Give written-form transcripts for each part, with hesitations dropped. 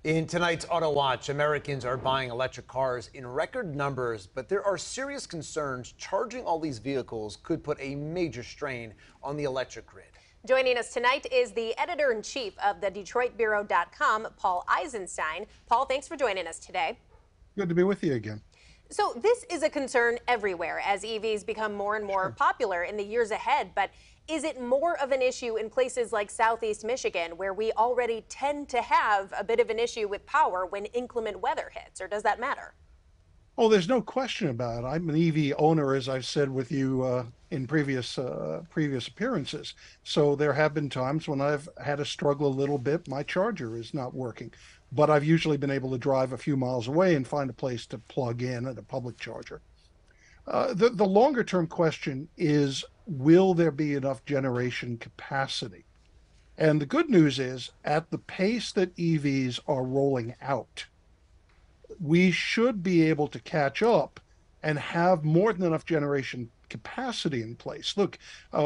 In tonight's Auto Watch, Americans are buying electric cars in record numbers, but there are serious concerns charging all these vehicles could put a major strain on the electric grid. Joining us tonight is the editor-in-chief of the DetroitBureau.com, Paul Eisenstein. Paul, thanks for joining us today. Good to be with you again. So this is a concern everywhere as EVs become more and more popular in the years ahead, but is it more of an issue in places like Southeast Michigan, where we already tend to have a bit of an issue with power when inclement weather hits, or does that matter? Oh, there's no question about it. I'm an EV owner, as I've said with you in previous appearances. So there have been times when I've had to struggle a little bit. My charger is not working, but I've usually been able to drive a few miles away and find a place to plug in at a public charger. The longer term question is, will there be enough generation capacity? And the good news is, at the pace that EVs are rolling out, we should be able to catch up and have more than enough generation capacity in place. Look,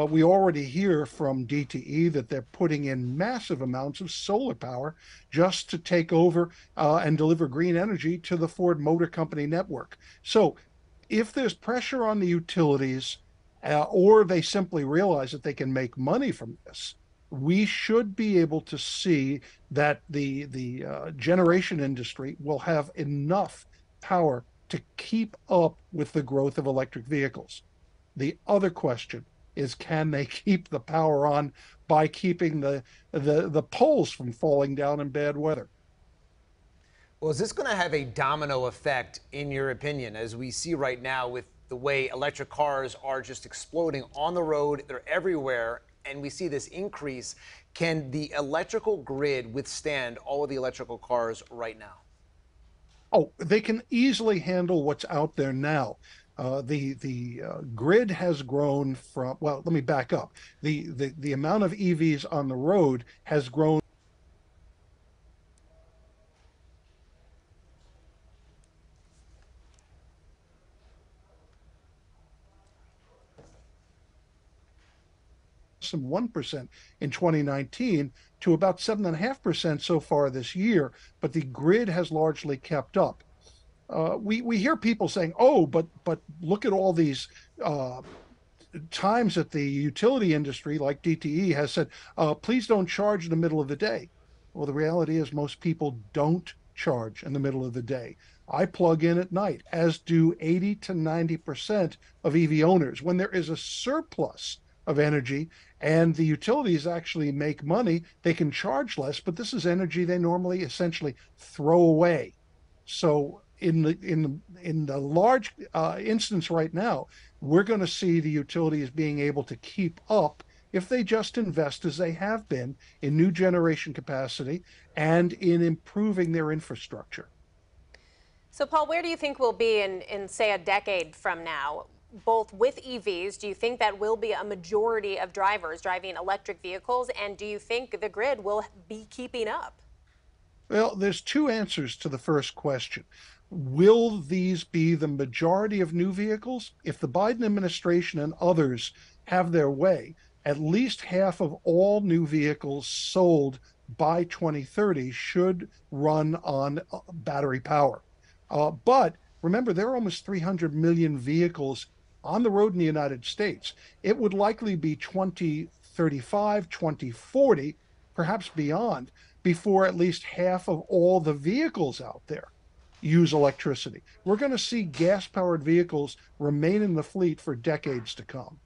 we already hear from DTE that they're putting in massive amounts of solar power just to take over and deliver green energy to the Ford Motor Company network. So if there's pressure on the utilities, or they simply realize that they can make money from this, we should be able to see that the generation industry will have enough power to keep up with the growth of electric vehicles. The other question is, can they keep the power on by keeping the poles from falling down in bad weather? Well, is this going to have a domino effect, in your opinion, as we see right now with the way electric cars are just exploding on the road? They're everywhere, and we see this increase. Can the electrical grid withstand all of the electrical cars right now? Oh, they can easily handle what's out there now. The grid has grown from, well, let me back up. The amount of EVs on the road has grown from 1% in 2019 to about 7.5% so far this year, but the grid has largely kept up. We hear people saying, "Oh, but look at all these times that the utility industry, like DTE, has said, please don't charge in the middle of the day." Well, the reality is most people don't charge in the middle of the day. I plug in at night, as do 80 to 90% of EV owners. When there is a surplus of energy and the utilities actually make money, they can charge less, but this is energy they normally essentially throw away. So in the large instance right now, we're going to see the utilities being able to keep up if they just invest, as they have been, in new generation capacity and in improving their infrastructure. So, Paul, where do you think we'll be in say, a decade from now? Both with EVs, do you think that will be a majority of drivers driving electric vehicles? And do you think the grid will be keeping up? Well, there's two answers to the first question. Will these be the majority of new vehicles? If the Biden administration and others have their way, at least half of all new vehicles sold by 2030 should run on battery power. But remember, there are almost 300 million vehicles on the road in the United States. It would likely be 2035, 2040, perhaps beyond, before at least half of all the vehicles out there use electricity. We're going to see gas-powered vehicles remain in the fleet for decades to come.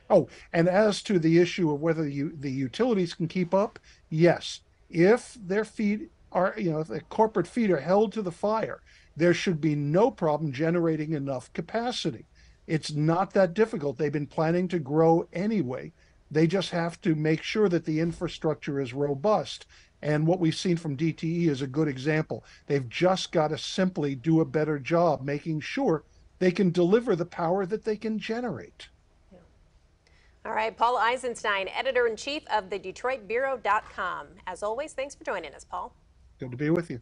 Oh, and as to the issue of whether the utilities can keep up, yes. If their feet are, if the corporate feet are held to the fire, there should be no problem generating enough capacity. It's not that difficult. They've been planning to grow anyway. They just have to make sure that the infrastructure is robust. And what we've seen from DTE is a good example. They've just got to simply do a better job making sure they can deliver the power that they can generate. Yeah. All right, Paul Eisenstein, editor-in-chief of the DetroitBureau.com. As always, thanks for joining us, Paul. Good to be with you.